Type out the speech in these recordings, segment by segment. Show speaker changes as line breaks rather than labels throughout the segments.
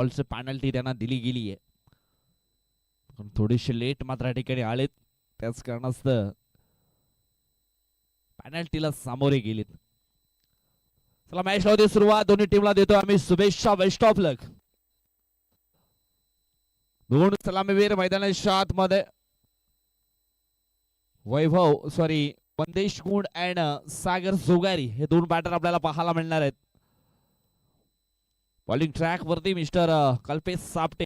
बॉलची penalty त्यांना दिली गेली आहे. थोडीशी लेट मात्र या ठिकाणी आलेत, त्याच कारणास्तव पेनल्टीला सामोरे गेलेत. चला मॅच होती सुरुवात. दोन्ही टीमला देतो आम्ही शुभेच्छा. बेस्ट ऑफ लक. दोन सलामीवीर मैदानाच्या आतमध्ये वंदेश गुंड अँड सागर जोगारी हे दोन बॅटर आपल्याला पाहायला मिळणार आहेत. बॉलिंग ट्रॅक वरती मिस्टर कल्पेश सापटे.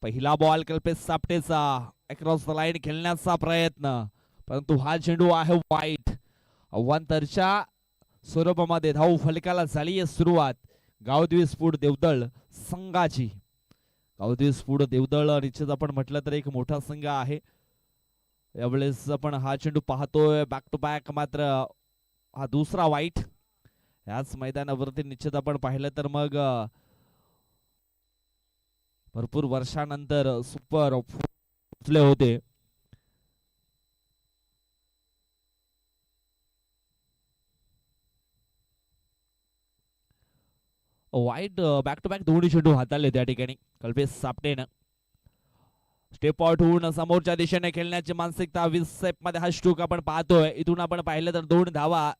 पहिला बॉल कल्पेश सापटेचा अक्रॉस द लाईन खेळण्याचा प्रयत्न, परंतु हा चेंडू आहे वाईट. अवांतरच्या स्वरूपामध्ये धाव फलकाला झाली आहे सुरुवात गावदेवी स्फूट देवदळ संघाची. गावदेवी स्फूट देवदळ निश्चित आपण म्हटलं तर एक मोठा संघ आहे. यावेळेस आपण हा चेंडू पाहतोय बॅक टू बॅक, मात्र हा दुसरा वाईट. याच मैदानावरती निश्चित आपण पाहिलं तर मग भरपूर वर्षानंतर सुपर पोचले होते. वाईट बॅक टू बॅक दोन्ही चेंडू हाताळले त्या ठिकाणी कल्पेश सापटेनं. स्टेप आउट होऊन समोरच्या दिशेने खेळण्याची मानसिकता 20 स्टेप मध्ये हा स्ट्रोक आपण पाहतोय. इथून आपण पाहिलं तर 2 धावा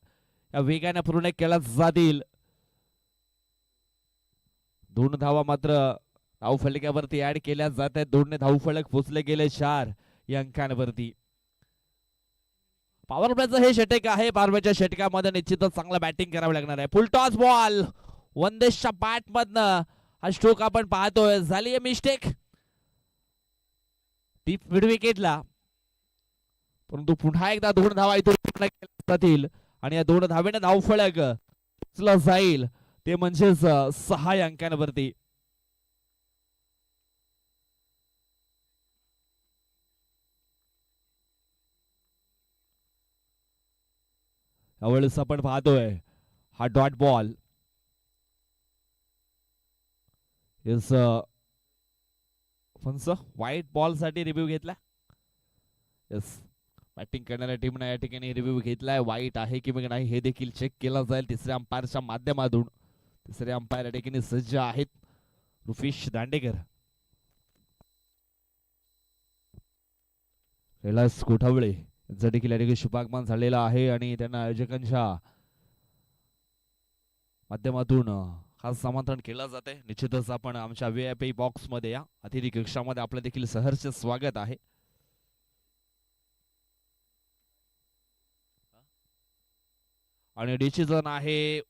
या वेगाने पूर्ण केल्या जातील. 2 धावा मात्र धाव फलकावरती ऍड केल्या जात आहेत. 2 धाव फलक पोचले गेले 4 या अंकांवरती. पॉवर प्लेचं हे षटक आहे. पॉवरच्या षटकामध्ये निश्चितच चांगलं बॅटिंग करावं लागणार आहे. फुल टॉस बॉल वंदेशच्या बॅट मधनं हा स्ट्रोक आपण पाहतोय. झाली आहे मिस्टेक डीप मिड विकेटला, परंतु पुन्हा एकदा 2 धावा इथून जातील आणि या 2 धावेने धाव फलक पोचलं जाईल, ते म्हणजेच 6 अंकांवरती. यावेळेस आपण पाहतोय हा dot ball is white ball साठी रिव्ह्यू घेतला. येस, बॅटिंग करणाऱ्या टीमने या ठिकाणी रिव्ह्यू घेतलाय. वाईट आहे की मग नाही हे देखील चेक केला जाईल तिसऱ्या अंपायरच्या माध्यमातून. तिसरे अंपायर या ठिकाणी सज्ज आहेत रुफिश दांडेकर. कैलास कोठावळे यांचा देखील या ठिकाणी शुभागमन झालेला आहे आणि त्यांना आयोजकांच्या माध्यमातून खास आमंत्रण केलं जाते. निश्चितच आपण आमच्या VIP बॉक्स मध्ये या अतिथी कक्षामध्ये आपलं देखील सहर्ष स्वागत आहे. आणि डिसिजन आहे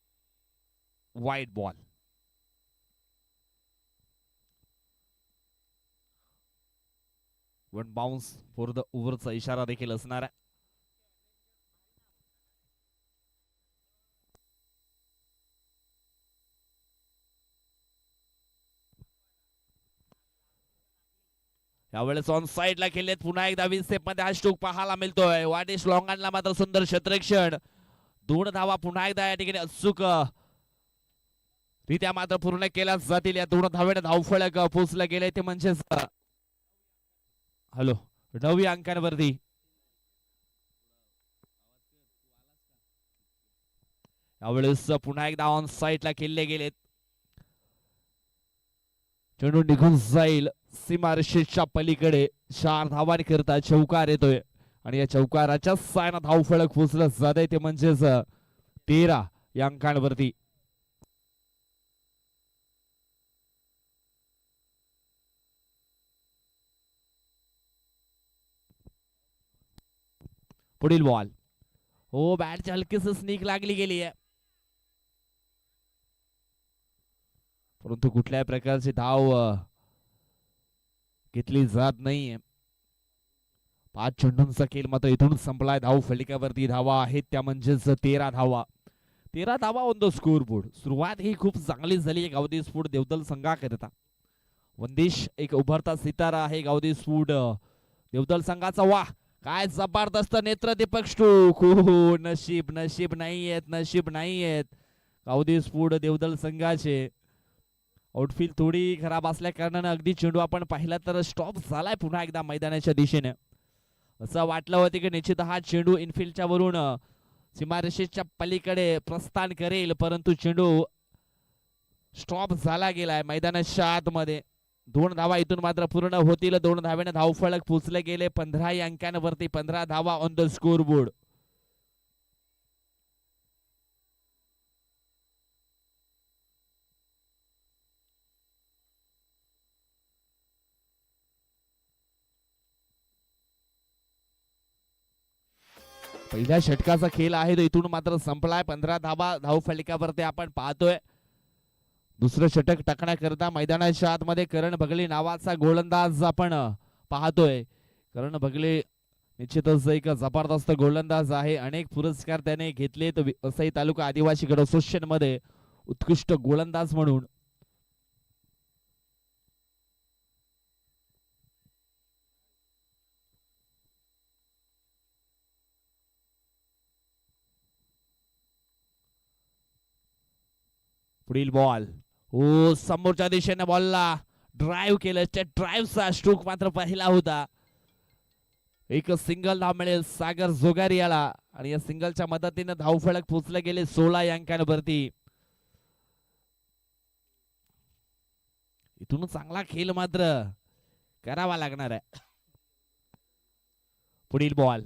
वाईट ball. One bounce for the ओव्हरचा इशारा देखील असणार आहे. यावेळेस ऑन साइडला खेळलेत. पुन्हा एकदा 20 स्टेप मध्ये हा स्ट्रोक पाहायला मिळतोय. वाटेश लॉंगांना मात्र सुंदर क्षेत्ररक्षण. 2 धावा पुन्हा एकदा या ठिकाणी अचूक रित्या मात्र पूर्ण केल्या जातील. या 2 धावेने धावफलक पोचले गेले, ते म्हणजेच 9 अंकांवरती. यावेळेस पुन्हा एकदा ऑन साइडला खेळले गेलेत. चेंडू निघून जाईल सीमारेषेच्या पलीकडे. 4 धावांकरता चौकार येतोय आणि या चौकाराच्या सायना धाव फलक पोचलं जाते, ते म्हणजेच 13 या अंकांवरती. पुढील बॉल हो बॅटच्या हलकीस स्निक लागली गेली आहे, परंतु कुठल्याही प्रकारची धाव घेतली जात नाहीये. 5 चेंडूंचा खेळ मात्र इथून संपलाय. धाव फलकावरती धावा आहेत त्या म्हणजेच 13 धावा. 13 धावा ऑन द स्कोर बोर्ड. सुरुवात ही खूप चांगली झाली आहे गावदेवी स्फूट देवदल संघाकरिता. वंदेश एक उभरता सितारा आहे गावदेवी स्फूट देवदल संघाचा. वाह काय जबरदस्त नेत्रदीपक स्ट्रोक. हो नशीब नशीब नाहीयेत, नशीब नाहीयेत गावदेवी स्फूट देवदल संघाचे. आउटफील्ड थोडी खराब असल्या कारणाने अगदी चेंडू आपण पाहिला तर स्टॉप झालाय पुन्हा एकदा मैदानाच्या दिशेने. असं वाटलं होतं की निश्चित हा चेंडू इनफिल्डच्या वरून सीमारेषेच्या पलीकडे प्रस्थान करेल, परंतु चेंडू स्टॉप झाला गेलाय मैदानाच्या आतमध्ये. 2 धावा इथून मात्र पूर्ण होतील. 2 धावेने धावफलक पोचले गेले 15 अंकांवरती. 15 धावा ऑन द स्कोर बोर्ड. पहिल्या षटकाचा खेळ आहे तो इथून मात्र संपलाय. 15 धावा धावफलकावरती आपण पाहतोय. दुसरं षटक टाकण्याकरता मैदानाच्या आतमध्ये करण भगले नावाचा गोलंदाज आपण पाहतोय. करण भगले निश्चितच एक जबरदस्त गोलंदाज आहे. अनेक पुरस्कार त्याने घेतलेत वसई तालुका आदिवासी गट असोसिएशन मध्ये उत्कृष्ट गोलंदाज म्हणून. पुढील बॉल हो समोरच्या दिशेने बॉलला ड्राईव्ह केलं. त्या ड्राईव्हचा स्ट्रोक मात्र पहिला होता. एक सिंगल धाव मिळेल सागर जोगारी याला आणि या सिंगलच्या मदतीने धावफलक पोचले गेले 16 अंकांवरती. इथून चांगला खेळ मात्र करावा लागणार आहे. पुढील बॉल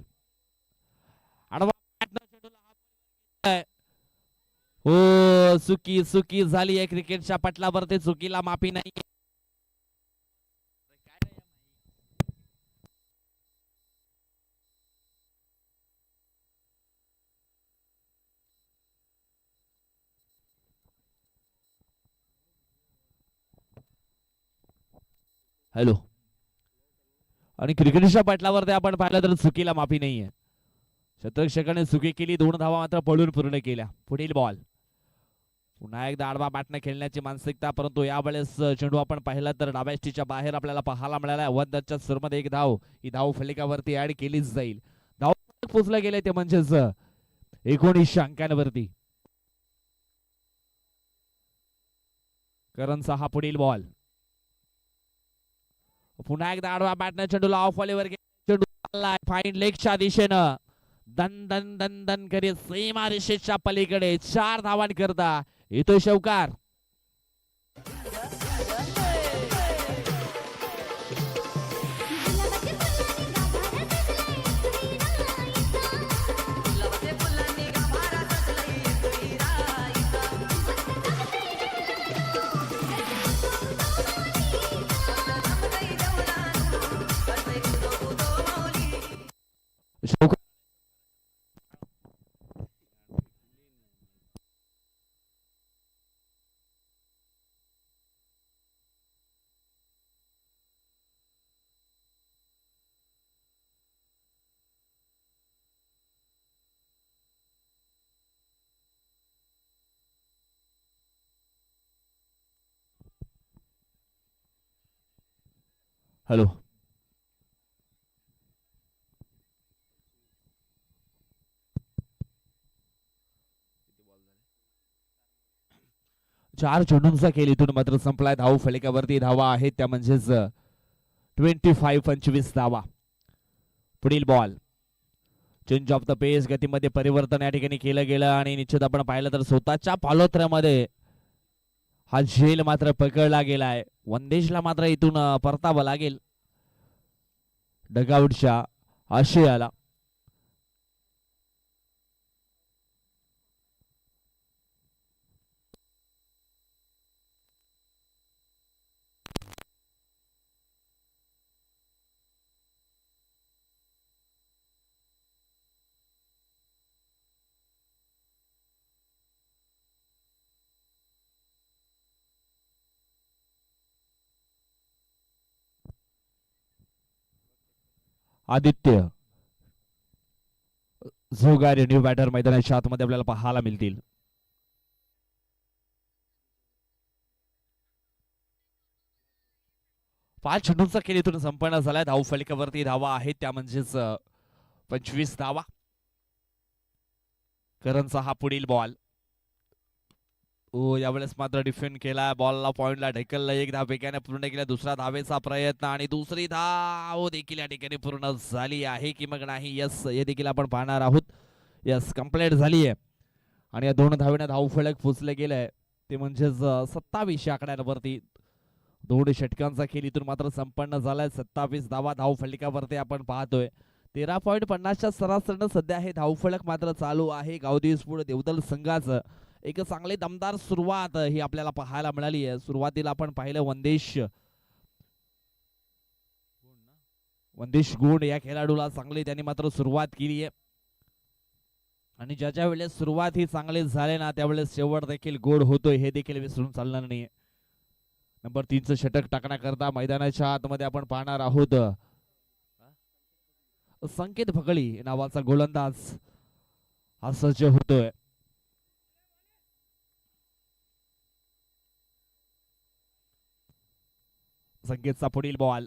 हो चुकी झाली आहे क्रिकेटच्या पटलावरती. चुकीला माफी नाही. हॅलो आणि क्रिकेटच्या पटलावरती आपण पाहिलं तर चुकीला माफी नाहीये. शतरक्षकाने चुकी केली. 2 धावा मात्र पळून पूर्ण केल्या. पुढील बॉल पुन्हा एकदा आडवा बॅटने खेळण्याची मानसिकता, परंतु यावेळेस चेंडू आपण पाहिला तर डाव्या स्टीच्या बाहेर आपल्याला पाहायला मिळाला. 1 सुरमध्ये 1 धाव ही धाव फलकावरती ऍड केलीच जाईल. धाव पोचले गेले ते म्हणजेच 19 अंकांवरती. करणचा हा पुढील बॉल पुन्हा एकदा आडवा बॅटने चेंडूला ऑफ वॉलीवर चेंडू फाईन लेगच्या दिशेनं दन दन दन दन करीत सीमा रेषेच्या पलीकडे 4 धावांकरता येतोय शौकार. हॅलो 4 चेंडूंचा खेळ इथून मात्र संपलाय. धाव फलकावरती धावा आहेत त्या म्हणजेच 25 धावा. पुढील बॉल चेंज ऑफ द पेस गतीमध्ये परिवर्तन या ठिकाणी केलं गेलं आणि निश्चित आपण पाहिलं तर स्वतःच्या पालोत्र्यामध्ये हा झेल मात्र पकडला गेलाय. वंदेशला मात्र इथून परतावं लागेल डगआउटच्या आशयाला. आदित्य झोगारे न्यू बॅटर मैदानाच्या आतमध्ये आपल्याला पाहायला मिळतील. पाच चेंडूंचा खेळ इथून संपन्न झालाय. धाव फलकावरती धावा आहेत त्या म्हणजेच 25 धावा. करणचा हा पुढील बॉल यावेळेस मात्र डिफेंड केला, बॉलला पॉइंटला ढकललं, एक धाव वेगाने पूर्ण केला, दुसरा धावेचा प्रयत्न आणि दुसरी धाव देखील या ठिकाणी पूर्ण झाली आहे की मग नाही. यस, हे देखील आपण पाहणार आहोत. यस, कंप्लीट झाली आहे आणि या 2 धावेने धावफलक पुसले गेले, ते म्हणजेच 27 आकड्यांवरती 2 षटकांचा खेळ इथून मात्र संपन्न झालाय. 27 धावा धावफलकावरती आपण पाहतोय. 13.50च्या सरासरीनं सध्या हे धावफलक मात्र चालू आहे. गावदेवी स्पोर्ट देवदल संघाचं एक चांगली दमदार सुरुवात ही आपल्याला पाहायला मिळाली आहे. सुरुवातीला आपण पाहिलं वंदेश गुण या खेळाडूला चांगली त्यांनी मात्र सुरुवात केली आहे आणि ज्या वेळेस सुरुवात ही चांगली झाली ना त्यावेळेस शेवट देखील गोड होतोय, हे देखील विसरून चालणार नाही. नंबर 3चं षटक टाकण्याकरता मैदानाच्या आतमध्ये आपण पाहणार आहोत संकेत भगळी नावाचा गोलंदाज हा सज्ज होतोय. संकेतचा पुढील बॉल.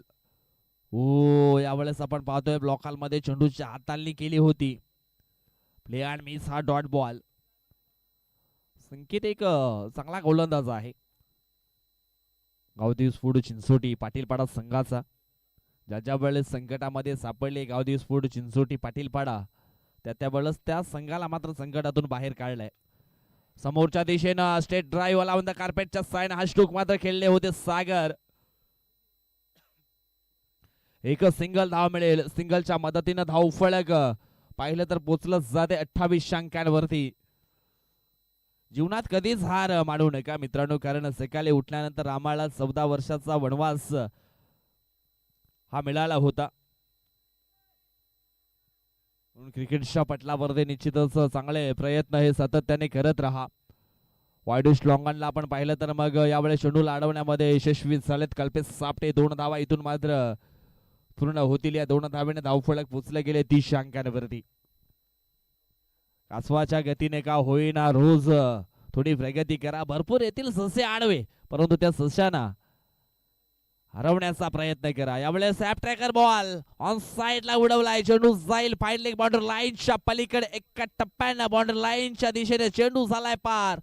यावेळेस आपण पाहतोय ब्लॉकालमध्ये चेंडूची हाताळणी केली होती. प्ले अँड मिस हा डॉट बॉल. संकेत एक चांगला गोलंदाज आहे. गावदेवी स्फोट चिंचोटी पाटीलपाडा संघाचा ज्या वेळेस संकटामध्ये सापडले गावदेवी स्फोट चिंचोटी पाटीलपाडा त्यावेळेस त्या संघाला मात्र संकटातून बाहेर काढलाय. समोरच्या दिशेनं स्टेट ड्राईव्ह वाला ऑन द कार्पेटच्या साइन हा स्ट्रोक मात्र खेळले होते सागर. एक सिंगल धाव मिळेल. सिंगलच्या मदतीनं धाव फलक पाहिलं तर पोचलं जाते 28 अंकांवरती. जीवनात कधीच हार मानू नका मित्रांनो, कारण सकाळी उठल्यानंतर आम्हाला 14 वर्षाचा वनवास हा मिळाला होता. क्रिकेटच्या पटलावरती निश्चितच चांगले प्रयत्न हे सातत्याने करत राहा. वाईडिश लॉंगनला आपण पाहिलं तर मग यावेळेस चेंडू अडवण्यामध्ये यशस्वी झालेत कल्पेश सापटे. 2 धावा इथून मात्र पूर्ण होतील. या 2 धावेने धावफलक पोचले गेले 30 अंकांवरती. कासवाच्या गतीने का होईना रोज थोडी प्रगती करा. भरपूर येतील ससे आडवे, परंतु त्या सस्यांना हरवण्याचा प्रयत्न करा. यावेळेस सॅप ट्रॅकर बॉल ऑन साइडला उडवलाय. चेंडू जाईल फाईन लेग बॉर्डर लाईनच्या पलीकडे. एका टप्प्यानं बॉर्डर लाईनच्या दिशेने चेंडू झालाय पार.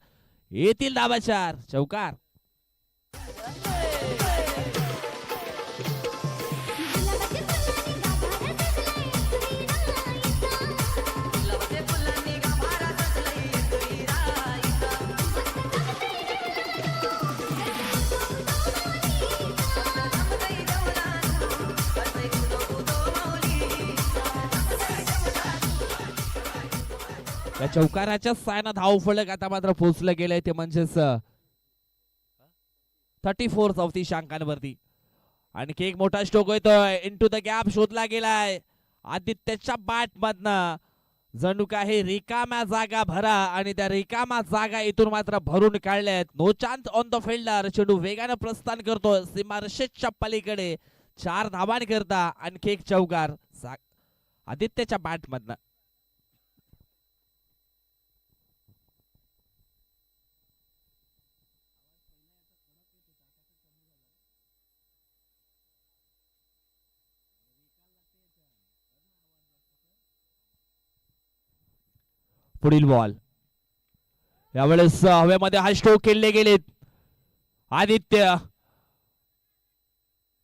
येतील धावा 4. चौकार. या चौकाराच्या सायना धाव फलक आता मात्र पोहोचलं गेलंय, ते म्हणजेच 34 34 अंकांवरती. आणखी एक मोठा स्ट्रोक येतोय. इनटू द गॅप शोधला गेलाय आदित्यच्या बॅट मधनं. जणू काही रिकाम्या जागा भरा आणि त्या रिकाम्या जागा इथून मात्र भरून काढल्यात. No chance on the fielder. चेंडू वेगाने प्रस्थान करतोय सीमारेषेच्या पलीकडे. 4 धावांकरता आणखी एक चौकार आदित्यच्या बॅट मधनं. पुढील बॉल. यावेळेस हवेमध्ये हा स्ट्रोक केले गेलेत. आदित्य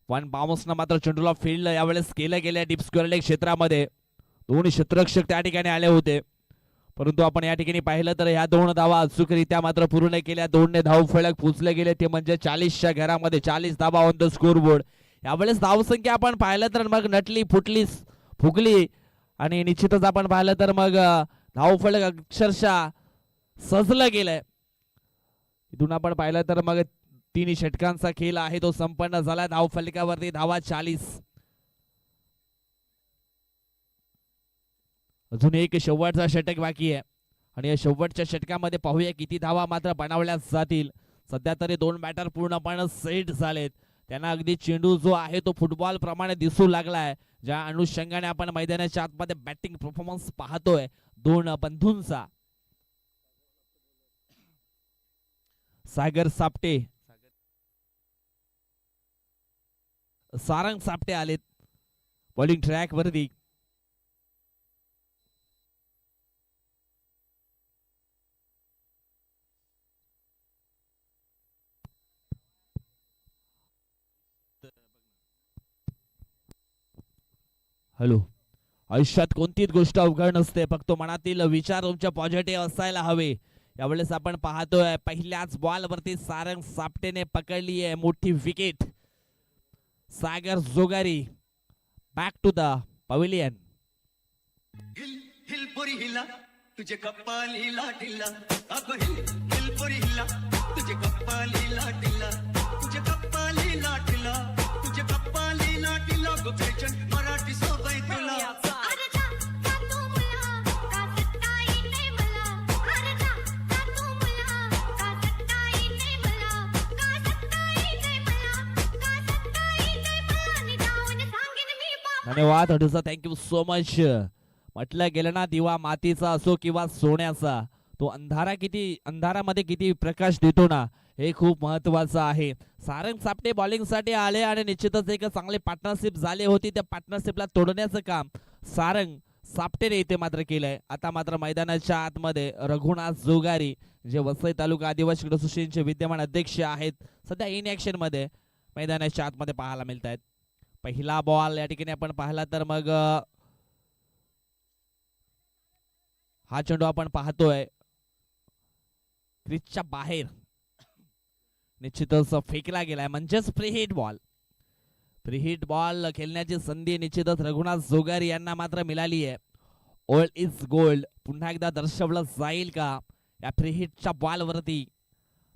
पण बाउन्सनं मात्र चेंडूला फील्ड यावेळेस केलं गेलं डीप स्क्वेअर लेग क्षेत्रामध्ये. 2 क्षेत्ररक्षक त्या ठिकाणी आले होते, परंतु आपण या ठिकाणी पाहिलं तर ह्या 2 धावा अचूकरित्या मात्र पूर्ण केल्या. 2 धाव फलक पोचले गेले, ते म्हणजे 40च्या घरामध्ये 40 धावा ऑन द स्कोर बोर्ड. यावेळेस धावसंख्या आपण पाहिलं तर मग नटली फुगली आणि निश्चितच आपण पाहिलं तर मग धावफलक अक्षरशः सजलं गेलंय. इथून आपण पाहिलं तर मग 3 षटकांचा खेळ आहे तो संपन्न झाला. धावफलकावरती धावा 40. अजून एक शेवटचा षटक बाकी आहे आणि या शेवटच्या षटकामध्ये पाहूया किती धावा मात्र बनवल्या जातील. सध्या तरी 2 बॅटर पूर्णपणे सेट झालेत. त्यांना अगदी चेंडू जो आहे तो फुटबॉल प्रमाणे दिसू लागलाय. ज्या अनुषंगाने आपण मैदानाच्या आतमध्ये बॅटिंग परफॉर्मन्स पाहतोय 2 बंधूंचा. सागर सापटे सारंग सापटे आलेत बॉलिंग ट्रॅक वरती. हॅलो, आयुष्यात कोणतीच गोष्ट अवघड नसते, फक्त मनातील विचार तुमच्या पॉझिटिव्ह असायला हवे. यावेळेस आपण पाहतोय पहिल्याच बॉल वरती सारंग सापटेने पकडली आहे मोठी wicket. Sagar Jogari back to the pavilion.
हिल हिल पोरी हिला तुझे कपाली लाटिला, अगो हिल हिल पोरी हिला तुझे कपाली लाटिला, तुझे कपाली लाटिला, तुझे कपाली लाटिला, गो फॅशन मराठी सोबई तुला.
धन्यवाद हडूसा, थँक्यू सो मच. म्हटलं गेलं ना, दिवा मातीचा असो किंवा सोन्याचा, तो अंधारामध्ये किती प्रकाश देतो ना, हे खूप महत्वाचं आहे. सारंग सापटे बॉलिंग साठी आले आणि निश्चितच एक चांगली पार्टनरशिप झाली होती. त्या पार्टनरशिपला तोडण्याचं काम सारंग सापटेने इथे मात्र केलंय. आता मात्र मैदानाच्या आतमध्ये रघुनाथ जोगारी, जे वसई तालुका आदिवासी असोसिएशनचे विद्यमान अध्यक्ष आहेत, सध्या इन ऍक्शन मध्ये मैदानाच्या आतमध्ये पाहायला मिळत आहेत. पहिला बॉल या ठिकाणी आपण पाहिला तर मग हा चेंडू आपण पाहतोय क्रिजच्या बाहेर निश्चितच फेकला गेलाय, म्हणजेच प्रीहिट बॉल. प्रीहिट बॉल खेळण्याची संधी निश्चितच रघुनाथ जोगारी यांना मात्र मिळाली आहे. ओल्ड इज गोल्ड पुन्हा एकदा दर्शवलं जाईल का या प्रीहिटच्या बॉल वरती?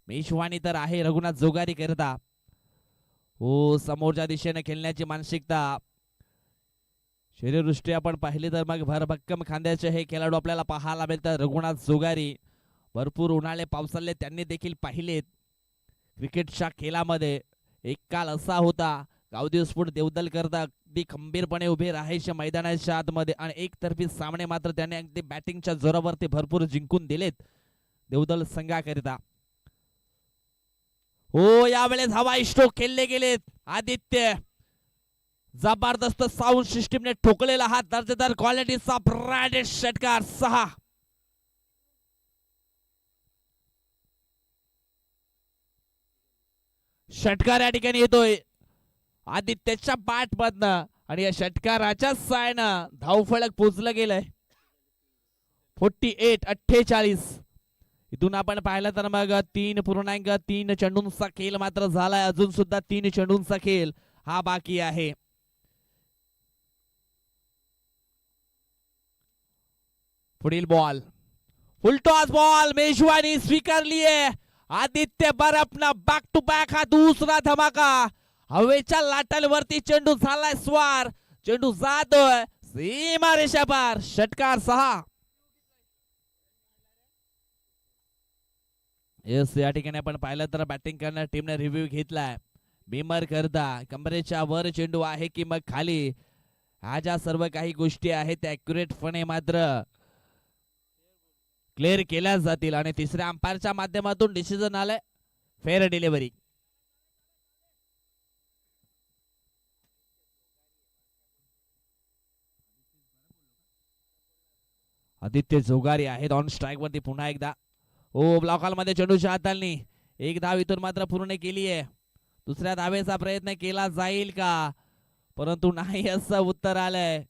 मेशवानी तर आहे रघुनाथ जोगारी करता. हो, समोरच्या दिशेने खेळण्याची मानसिकता. शरीरदृष्टी आपण पाहिली तर मग भरभक्कम खांद्याचे हे खेळाडू आपल्याला पाहायला मिळतात. रघुनाथ जोगारी भरपूर उन्हाळे पावसाळे त्यांनी देखील पाहिलेत क्रिकेटच्या खेळामध्ये. एक काल असा होता, गावदेव स्फोट देवदल करता अगदी खंबीरपणे उभे राहायचे मैदानाच्या आतमध्ये आणि एकतर्फी सामने मात्र त्याने अगदी बॅटिंगच्या जोरावरती भरपूर जिंकून दिलेत देवदल संघाकरिता. हो, यावेळेस हवाई स्ट्रोक खेळले गेलेत. आदित्य जबरदस्त साऊंड सिस्टीमने ठोकलेला हा दर्जेदार क्वालिटीचा ब्रँडेड षटकार 6. षटकार या ठिकाणी येतोय आदित्यच्या बॅट मधनं आणि या षटकाराच्या सायनं धावफलक पोचलं गेलंय 48-48. इथून आपण पाहिलं तर मग 3.3 चेंडूंचा खेळ मात्र झालाय. अजून सुद्धा 3 चेंडूंचा खेळ हा बाकी आहे. पुढील बॉल फुल टॉस बॉल मेजवानी स्वीकारली आहे. आदित्य बरपना बॅक टू बॅक हा दुसरा धमाका. हवेच्या लाटांवरती चेंडू झालाय स्वार. चेंडू जातोय सीमा रेषा पार. षटकार 6. येस, या ठिकाणी आपण पाहिलं तर बॅटिंग करणाऱ्या टीमने रिव्ह्यू घेतलाय. बीमर करता कमरेच्या वर चेंडू आहे की मग खाली, ह्या ज्या सर्व काही गोष्टी आहेत त्या ऍक्युरेटपणे मात्र क्लिअर केल्या जातील आणि तिसऱ्या अंपायरच्या माध्यमातून डिसिजन आलाय फेअर डिलिव्हरी. आदित्य जोगारी आहेत ऑन स्ट्राईक वरती पुन्हा एकदा. हो, ब्लॉकॉलमध्ये चेंडूच्या हाताळणी. एक धाव इथून मात्र पूर्ण केली आहे. दुसऱ्या धावेचा प्रयत्न केला जाईल का, परंतु नाही असं उत्तर आलंय.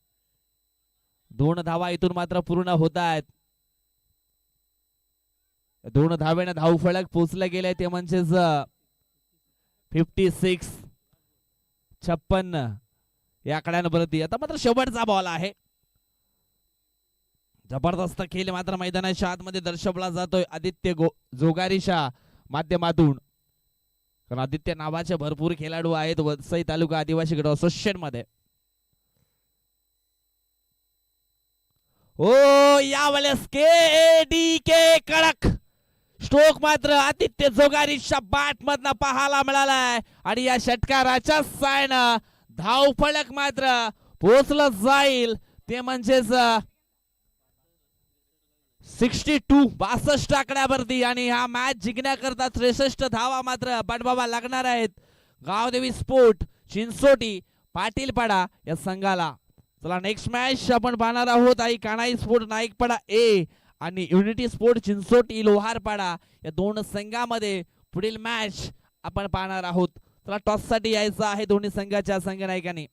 2 धावा इथून मात्र पूर्ण होत आहेत. 2 धावेने धावफलक पोचले गेले ते म्हणजेच 56 या आकड्यांवरती. आता मात्र शेवटचा बॉल आहे. जबरदस्त खेळ मात्र मैदानाच्या आतमध्ये दर्शवला जातोय आदित्य जोगारीच्या माध्यमातून. कारण आदित्य नावाचे भरपूर खेळाडू आहेत वसई तालुका आदिवासी क्रीडा असोसिएशन मध्ये. हो, यावेळेस के कडक स्ट्रोक मात्र आदित्य जोगारीच्या बॅट मधनं पाहायला मिळालाय आणि या षटकाराच्या सायनं धावफलक मात्र पोचलं जाईल ते म्हणजेच 62 आकड्यावरती. आणि हा मॅच जिंकण्याकरता 63 धावा मात्र बनवावा लागणार आहेत गावदेवी स्पोर्ट चिंचोटी पाटीलपाडा या संघाला. चला नेक्स्ट मॅच आपण पाहणार आहोत आई काणाई स्पोर्ट नाईकपाडा ए आणि युनिटी स्पोर्ट चिंचोटी लोहारपाडा या 2 संघामध्ये पुढील मॅच आपण पाहणार आहोत. चला टॉस साठी यायचं आहे दोन्ही संघाच्या संघनायकांनी.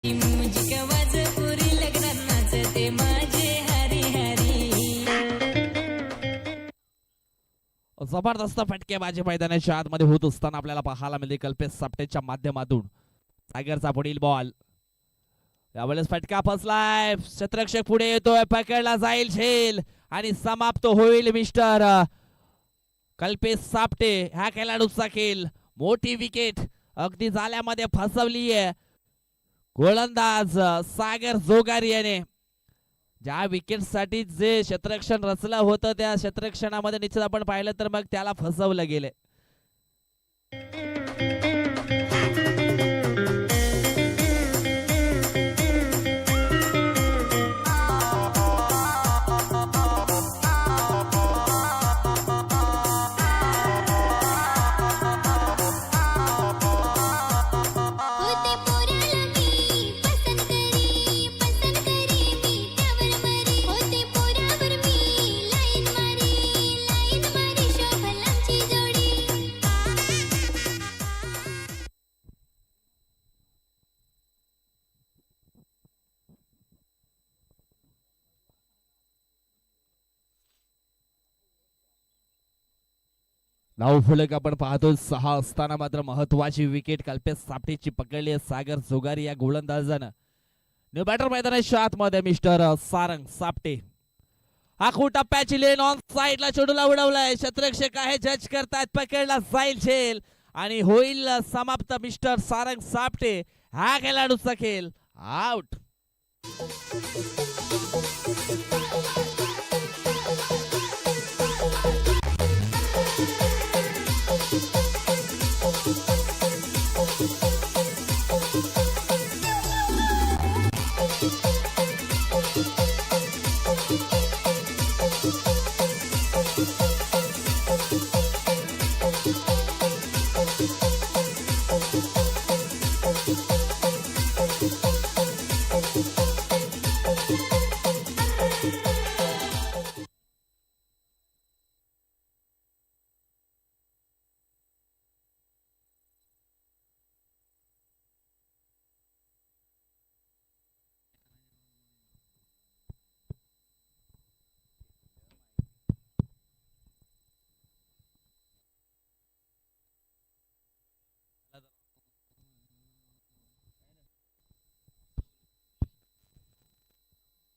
मुझिका वाज पुरी लग्नात नाचते माझे हरी हरी.
जबरदस्त फटकेबाजी मैदानाच्या आतमध्ये होत असताना आपल्याला पाहायला मिळते कल्पेश सापटेच्या माध्यमातून. टायगरचा पुढील बॉल, यावेळेस फटका फसलाय, क्षेत्ररक्षक पुढे येतोय, पकडला जाईल झेल आणि समाप्त होईल मिस्टर कल्पेश सापटे ह्या खेळाडूचा खेळ. मोठी विकेट अगदी जाल्यामध्ये फसवली आहे गोलंदाज सागर जोगारी याने. ज्या विकेट साठी जे क्षेत्ररक्षण रचलं होतं त्या क्षेत्ररक्षणामध्ये निश्चित आपण पाहिलं तर मग त्याला फसवलं गेले.
होते पोराला मी पसंत करी मी त्यावर मरी. होते पोरावर मी लाईन मारी शोभल आमची जोडी.
धावफलक आपण पाहतोय 6 असताना मात्र महत्वाची विकेट कल्पेश सापटेची पकडली आहे सागर जोगारी या गोलंदाजानं. न्यू बॅटर मैदानाच्या आतमध्ये मिस्टर सारंग सापटे. हा खूप टप्प्याची लेन ऑन साइडला चेंडूला उडवलाय, क्षेत्ररक्षक आहे जज करतायत, पकडला जाईल झेल आणि होईल समाप्त मिस्टर सारंग सापटे हा खेळाडूचा खेळ आउट.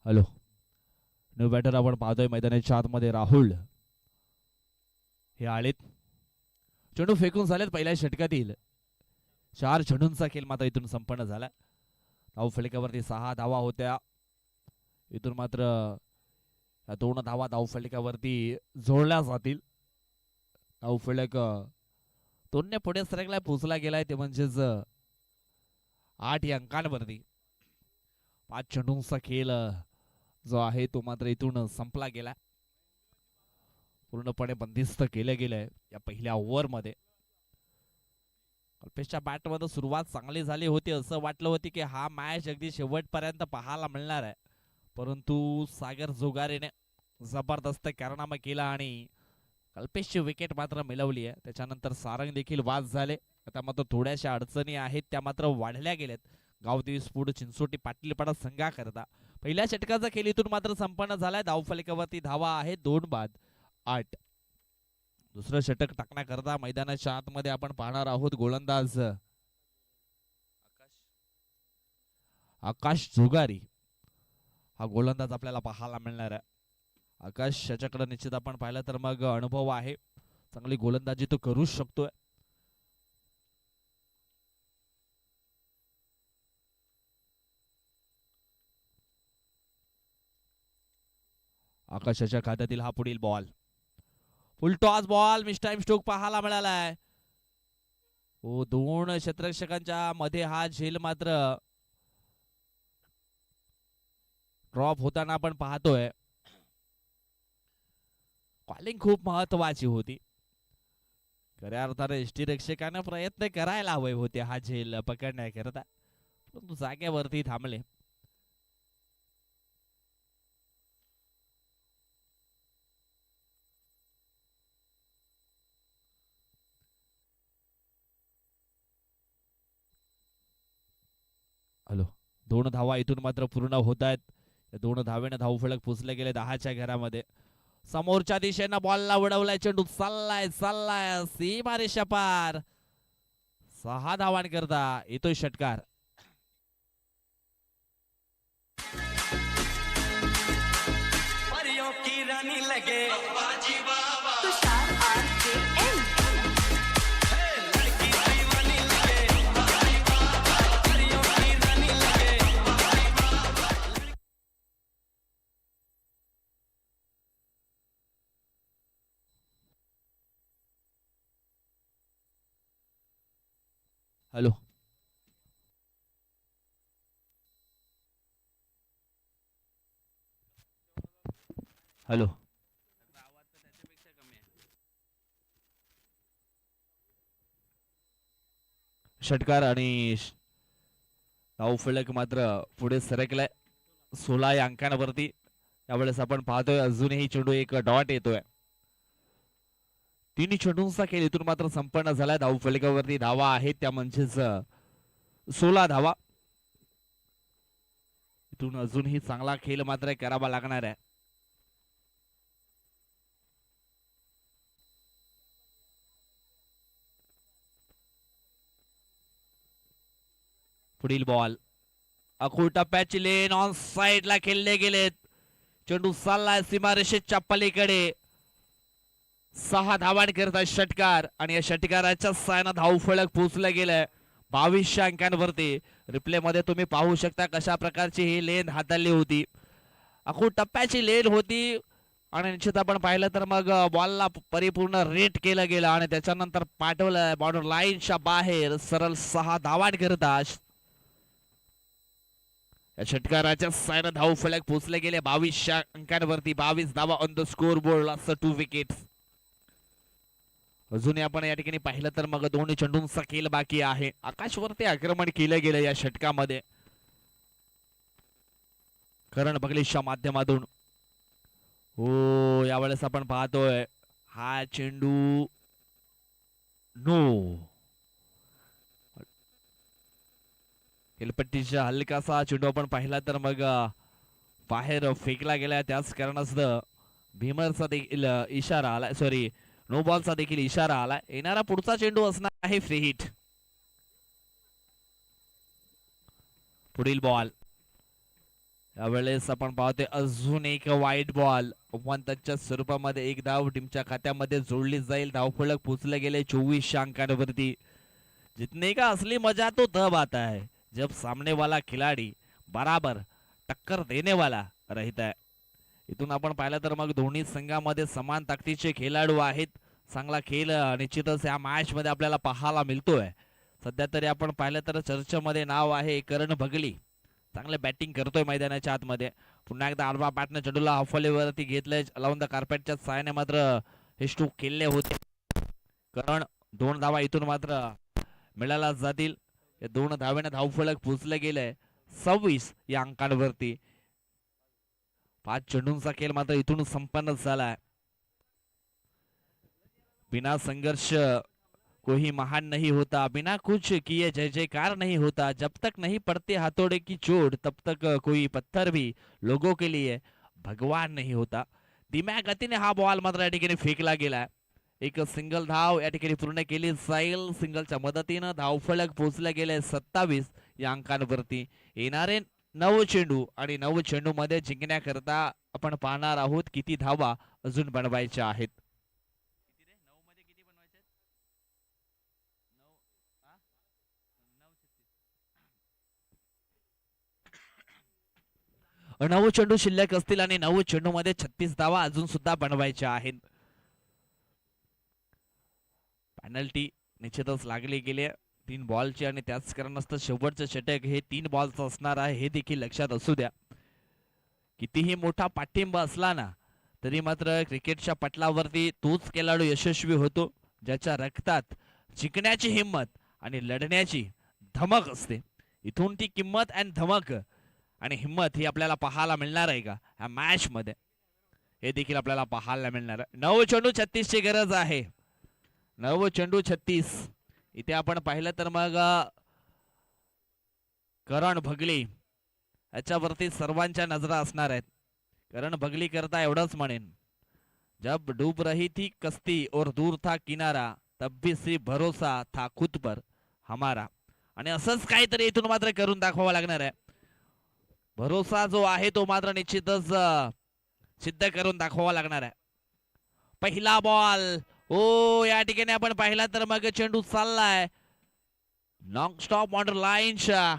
हॅलो, न्यू बॅटर आपण पाहतोय मैदानाच्या आतमध्ये राहुल हे आलेत. चेंडू फेकून झालेत पहिल्या षटकातील. 4 चेंडूंचा खेळ मात्र इथून संपन्न झाला. धाव फलकावरती 6 धावा होत्या. इथून मात्र या 2 धावा धाव फलकावरती जोडल्या जातील. धाव फलक 2ने पुढे सरकलाय, पोचला गेलाय ते म्हणजेच 8 या अंकांवरती. 5 चेंडूंचा खेळ जो आहे तो मात्र इथून संपला गेला, पूर्णपणे बंदिस्त केलं गेलंय या पहिल्या ओव्हर मध्ये. कल्पेशच्या बॅट मध्ये सुरुवात चांगली झाली होती, असं वाटलं होती की हा मॅच अगदी शेवटपर्यंत पाहायला मिळणार आहे, परंतु सागर जोगारेने जबरदस्त कारनामा केला आणि कल्पेशची विकेट मात्र मिळवली आहे. त्याच्यानंतर सारंग देखील बाद झाले. आता मात्र थोड्याशा अडचणी आहेत त्या मात्र वाढल्या गेल्यात. गावदेवी स्फोट चिंचोटी पाटीलपाडा संघाकरता पहिल्या षटकाचा खेळ इथून मात्र संपन्न झालाय. धावफलकावरती धावा आहे 2 बाद 8. दुसरं षटक टाकण्याकरता मैदानाच्या आतमध्ये आपण पाहणार आहोत गोलंदाज आकाश जोगारी हा गोलंदाज आपल्याला पाहायला मिळणार आहे. आकाश याच्याकडे निश्चित आपण पाहिलं तर मग अनुभव आहे, चांगली गोलंदाजी तो करू शकतोय. आकाशाच्या खात्यातील हा पुढील बॉल, फुल toss ball, miss time stroke पाहायला मिळालाय. 2 क्षेत्ररक्षकांच्या मध्ये हा झेल मात्र ड्रॉप होताना आपण पाहतोय. कॉलिंग खूप महत्वाची होती. खऱ्या अर्थाने यष्टीरक्षकाने प्रयत्न करायला हवे होते हा झेल पकडण्याकरता, परंतु जागेवरती थांबले. हॅलो, 2 धावा इथून मात्र पूर्ण होत आहेत. 2 धावेने धावफलक पोचले गेले 10च्या घरामध्ये. समोरच्या दिशेनं बॉलला उडवलाय चेंडू, चाललाय चाललाय सीमारेषा पार. 6 धावांकरता येतोय षटकार.
परियों की रानी लगे
तुषार RKN.
लड़की दीवानी लगे परियों की रानी लगे.
हॅलो हॅलो षटकार आणि धावफलक मात्र पुढे सरकलाय 16 या अंकांवरती. यावेळेस आपण पाहतोय अजूनही चेंडू एक डॉट येतोय. तिन्ही चेंडूंचा खेळ इथून मात्र संपन्न झालाय. धावफलकावरती धावा आहेत त्या म्हणजेच 16 धावा. इथून अजूनही चांगला खेळ मात्र करावा लागणार आहे. पुढील बॉल अखूळ टप्प्याची लेन ऑन साइडला खेळले गेलेत. चेंडू चाललाय सीमारेषेच्या पलीकडे. 6 धावांकरता षटकार आणि या षटकाराच्या सायना धावफलक पोचलं गेलंय 22 अंकांवरती. रिप्ले मध्ये तुम्ही पाहू शकता कशा प्रकारची ही लेन हाताळली होती. अखूळ टप्प्याची लेन होती आणि निश्चित आपण पाहिलं तर मग बॉलला परिपूर्ण रेट केलं गेलं आणि त्याच्यानंतर पाठवलं बॉर्डर लाईनच्या बाहेर सरळ 6 धावांकरता. या षटकाराच्या सायना धावफलक पोचले गेले 22 अंकांवरती. 22 धावा on the score board. 2 wickets. अजूनही आपण या ठिकाणी पाहिलं तर मग 2 चेंडूंचा खेळ बाकी आहे. आकाशवरती आक्रमण केलं गेलं या षटकामध्ये करण बगलेशच्या माध्यमातून. हो यावेळेस आपण पाहतोय हा चेंडू नो. खेळपट्टीच्या हलकासा चेंडू आपण पाहिला तर मग बाहेर फेकला गेला. त्याच कारणास्तव भीमरचा देखील इशारा आला. सॉरी नो बॉलचा देखील इशारा आला. येणारा पुढचा चेंडू असणार आहे फ्री हिट. पुढील बॉल यावेळेस आपण पाहतोय अजून एक वाईट बॉल. 1 टचच्या स्वरूपामध्ये 1 धाव टीमच्या खात्यामध्ये जोडली जाईल. धावफलक पोचले गेले 24 अंकांवरती. जितने का असली मजा तो तब आता है जब सामने वाला खिलाड़ी बराबर टक्कर देने वाला रहता है. इथून आपण पाहिलं तर मग दोन्ही संघामध्ये समान ताकदीचे खेळाडू आहेत. चांगला खेळ निश्चितच या मॅच मध्ये आपल्याला पाहायला मिळतोय. सध्या तरी आपण पाहिलं तर चर्चेमध्ये नाव आहे करण भगली. चांगले बॅटिंग करतोय मैदानाच्या आतमध्ये. पुन्हा एकदा आडवा बॅटने चेंडूला हॉफलेवरती घेतलंय. अलाउन द कार्पेटच्या साहाय्याने मात्र हे स्ट्रोक केले होते. करण 2 धावा इथून मात्र मिळायला जातील. या 2 धावेने धावफलक पोचले गेलंय 26 या अंकांवरती. 5 चेंडूंचा खेळ मात्र इथून संपन्न झालाय. बिना संघर्ष कोई महान नहीं होता. बिना कुछ किए जय जयकार नहीं होता. जब तक नहीं पड़ते हाथोड़े की चोट तब तक कोई पत्थर भी लोगों के लिए भगवान नहीं होता. धीम्या गतीने हा बॉल मात्र या ठिकाणी फेकला गेलाय. एक सिंगल धाव या ठिकाणी पूर्ण केली जाईल. सिंगलच्या मदतीनं धावफलक पोचले गेले 27 या अंकांवरती. येणारे 9 चेंडू आणि 9 चेंडू मध्ये जिंकण्याकरता आपण पाहणार आहोत किती धावा अजून बनवायच्या आहेत. 9 चेंडू शिल्लक असतील आणि 9 चेंडू मध्ये 36 धावा अजून सुद्धा बनवायच्या आहेत. पेनल्टी निश्चितच लागली गेली 3 बॉलची आणि त्याच कारणास्तव शेवटचं षटक हे 3 बॉलचं असणार आहे हे देखील लक्षात असू द्या. कितीही मोठा पाठिंबा असला ना तरी मात्र क्रिकेटच्या पटलावरती तोच खेळाडू यशस्वी होतो ज्याच्या रक्तात जिंकण्याची हिंमत आणि लढण्याची धमक असते. इथून ती किंमत आणि धमक आणि हिंमत ही आपल्याला पाहायला मिळणार आहे का ह्या मॅच मध्ये हे देखील आपल्याला पाहायला मिळणार आहे. 9 चेंडू 36 ची गरज आहे. 9 चेंडू 36. इथे आपण पाहिलं तर मग करण भगले याच्यावरती सर्वांच्या नजरा असणार आहेत. कारण बगली करता एवढंच म्हणेन, जब डूब रही थी कश्ती और दूर था किनारा तब भी सिर्फ भरोसा था खुद पर हमारा. आणि असंच काहीतरी इथून मात्र करून दाखवावं लागणार आहे. भरोसा जो आहे तो मात्र निश्चितच सिद्ध करून दाखवावा लागणार आहे. पहिला बॉल ओ या ठिकाणी आपण पाहिला तर मग चेंडू चाललाय लॉंग स्टॉप ऑन लाईनच्या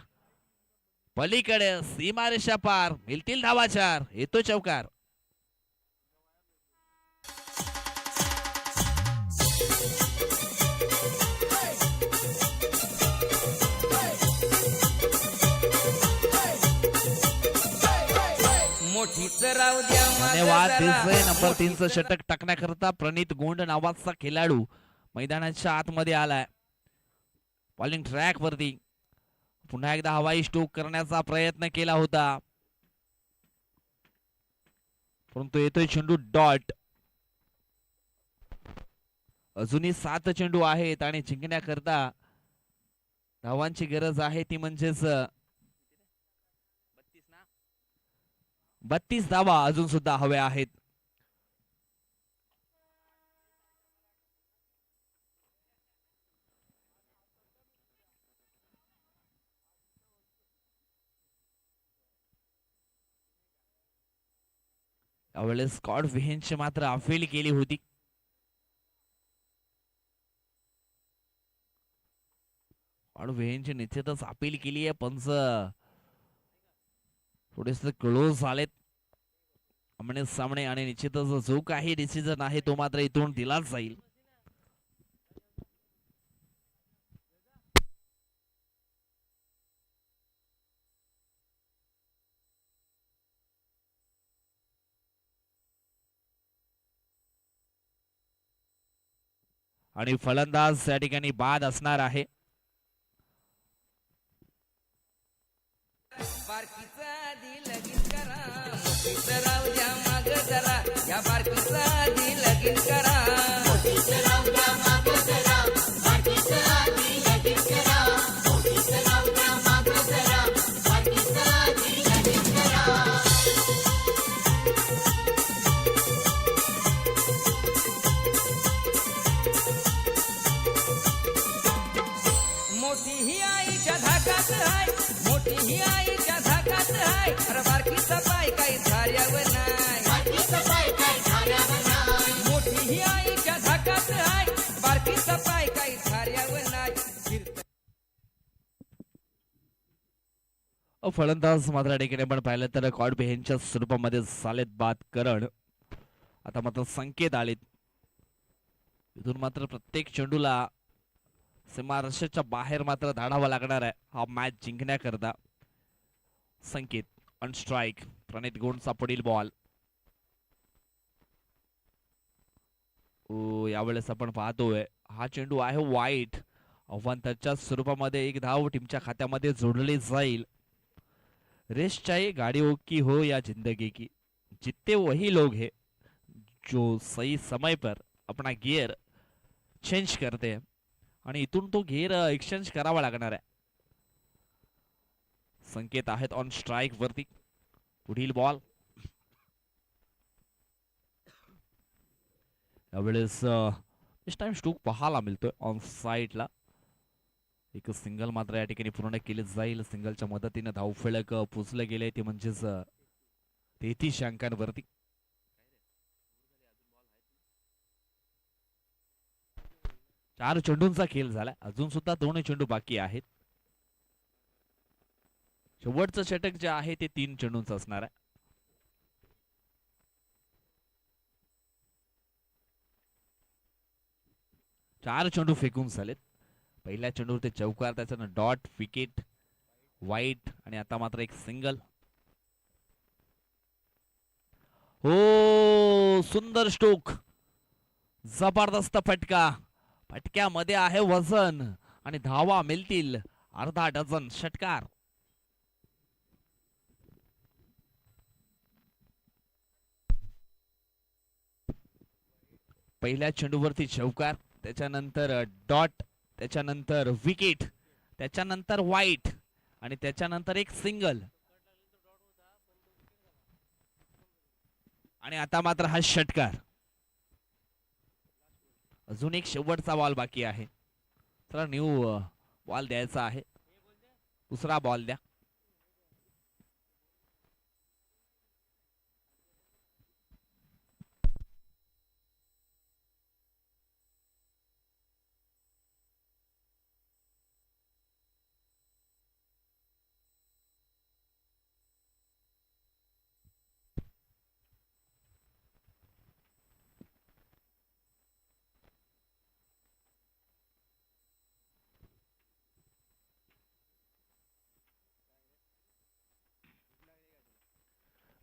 पलीकडे, सीमारेषा पार, मिळतील धावाचार, येतो चौकार. धन्यवाद. नंबर 3चं षटक टाकण्याकरता प्रणित गोंड नावाचा खेळाडू मैदानाच्या आतमध्ये आलाय. बॉलिंग ट्रॅक वरती पुन्हा एकदा हवाई स्ट्रोक करण्याचा प्रयत्न केला होता, परंतु येतोय चेंडू डॉट. अजूनही 7 चेंडू आहेत आणि जिंकण्याकरता धावांची गरज आहे, ती म्हणजेच 32 धावा अजून सुद्धा हव्या आहेत. यावेळेस स्कॉट व्हेनची मात्र अपील केली होती. स्कॉट व्हेनची निश्चितच अपील केली आहे. पंच थोडेसे क्लोज झालेत आमने सामने आणि निश्चितच जो काही डिसिजन आहे तो मात्र इथून दिलाच जाईल. आणि फलंदाज या ठिकाणी बाद असणार आहे.
या बारकीचा आधी लगीन करा. मोठी ही आईच्या धाकात आहे, मोठी ही आईच्या धाकात आहे. अरे बारकीचा पाय काही झाल्यावर नाही, मोठी ही आईच्या धाकात आहे, बारकीचा पाय काही झाल्यावर नाही.
फलंदाज मात्र या ठिकाणी आपण पाहिलं तर कॉड बेहेनच्या स्वरूपामध्ये झालेत बाद. करण आता मात्र संकेत आलेत. इथून मात्र प्रत्येक चेंडूला सीमारेषेच्या बाहेर मात्र धाडावा लागणार आहे हा मॅच जिंकण्याकरता. Sanket on strike. प्रणित गोंडचा पुढील बॉल. यावेळेस आपण पाहतोय हा चेंडू आहे वाईट. अव्वंतरच्या स्वरूपामध्ये एक धाव टीमच्या खात्यामध्ये जोडली जाईल. रेस चाहिए गाड़ियों की हो या जिंदगी की, जितने वही लोग हैं जो सही समय पर अपना गियर चेंज करते हैं आणि इथून तो गियर एक्सचेंज करावा लागणार आहे. संकेत आहेत ऑन स्ट्राइक वरती. पुढील बॉल. यावेळेस इस टाइम स्ट्रोक पाहायला मिळतोय ऑन साइडला. एक सिंगल मात्र या ठिकाणी पूर्ण केले जाईल. सिंगलच्या मदतीने धावफलक पोचले गेले ते म्हणजेच 33 अंकांवरती. चार चेंडूंचा खेळ झाला. अजून सुद्धा 2 चेंडू बाकी आहेत. शेवटचं षटक जे आहे ते 3 चेंडूंचं असणार आहे. चार चेंडू फेकून झालेत. पहिल्या चेंडूवर ते चौकार, त्याच्यानं डॉट, विकेट, वाईट आणि आता मात्र एक सिंगल. हो सुंदर स्ट्रोक, जबरदस्त फटका. फटक्यामध्ये आहे वजन आणि धावा मिळतील अर्धा डझन. षटकार. पहिल्या चेंडूवरती चौकार, त्याच्यानंतर डॉट, त्याच्यानंतर विकेट, त्याच्यानंतर वाईट आणि त्याच्यानंतर एक सिंगल. आणि आता मात्र हा षटकार. अजून एक शेवटचा बॉल बाकी आहे. चला न्यू बॉल द्यायचा आहे. दुसरा बॉल द्या.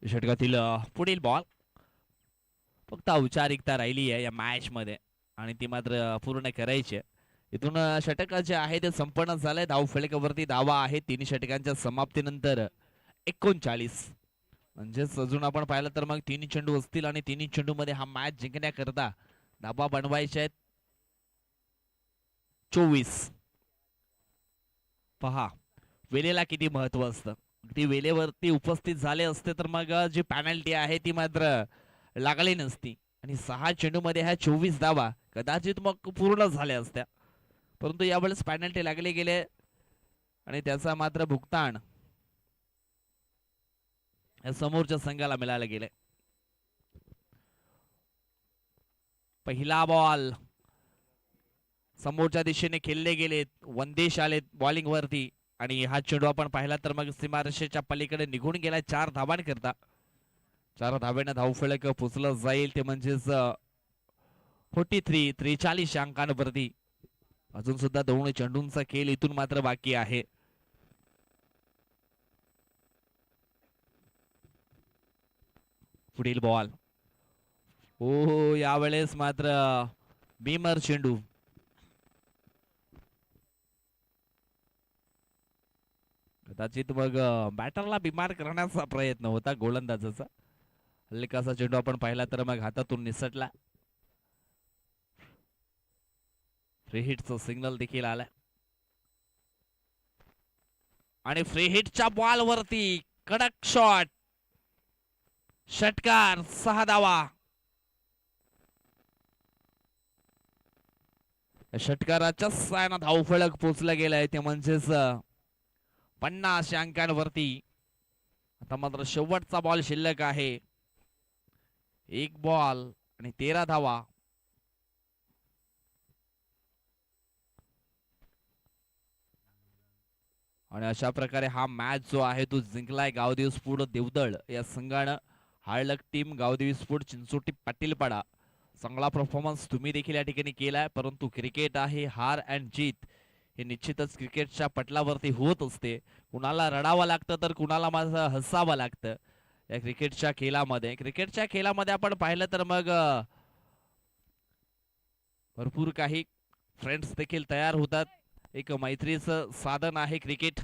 षटकातील पुढील बॉल. फक्त औपचारिकता राहिली आहे या मॅच मध्ये आणि ती मात्र पूर्ण करायची आहे. इथून षटक जे आहे ते संपन्न झालंय. धाव फलकावरती धावा आहे. 3 षटकांच्या समाप्तीनंतर 39. म्हणजेच अजून आपण पाहिलं तर मग 3 चेंडू असतील आणि 3 चेंडू मध्ये हा मॅच जिंकण्याकरता धावा बनवायच्या आहेत 24. पहा वेळेला किती महत्व असतं. ती वेळेवरती उपस्थित झाले असते तर मग जी पॅनल्टी आहे ती मात्र लागली नसती आणि 6 चेंडू मध्ये ह्या 24 धावा कदाचित मग पूर्ण झाल्या असत्या. परंतु यावेळेस पॅनल्टी लागले गेले आणि त्याचा मात्र भुगतान या समोरच्या संघाला मिळायला गेले. पहिला बॉल समोरच्या दिशेने खेळले गेलेत. वंदेश आलेत बॉलिंग वरती आणि हा चेंडू आपण पाहिला तर मग सीमारेषेच्या पलीकडे निघून गेला 4 धावांकरता. 4 धाब्याने धावफलक पोचलं जाईल ते म्हणजेच 43 अंकांवरती. अजून सुद्धा 2 चेंडूंचा खेळ इथून मात्र बाकी आहे. पुढील बॉल. हो यावेळेस मात्र बीमर चेंडू. कदाचित मग बॅटरला बिमार करण्याचा प्रयत्न होता गोलंदाजाचा. हलकासा चेंडू आपण पाहिला तर मग हातातून निसटला. फ्री हिटचं सिग्नल देखील आलाय आणि फ्री हिटच्या बॉल वरती कडक शॉट. षटकार 6 धावा. षटकाराच्या सायना धावफलक पोचलं गेलंय ते म्हणजेच 50 अंकांवरती. आता मात्र शेवटचा बॉल शिल्लक आहे. 1 बॉल आणि 13 धावा. आणि अशा प्रकारे हा मॅच जो आहे तो जिंकलाय गावदेवी स्फूर्त देवदळ या संघानं. हार्डलक टीम गावदेवी स्फूर्त चिंचोटी पाटीलपाडा. चांगला परफॉर्मन्स तुम्ही देखील या ठिकाणी केलाय. परंतु क्रिकेट आहे हार अँड जीत हे निश्चितच क्रिकेटच्या पटलावरती होत असते. कुणाला रडावं लागतं तर कुणाला माझं हसावं लागतं या क्रिकेटच्या खेळामध्ये आपण पाहिलं तर मग भरपूर काही फ्रेंड्स देखील तयार होतात. एक मैत्रीचं साधन आहे क्रिकेट.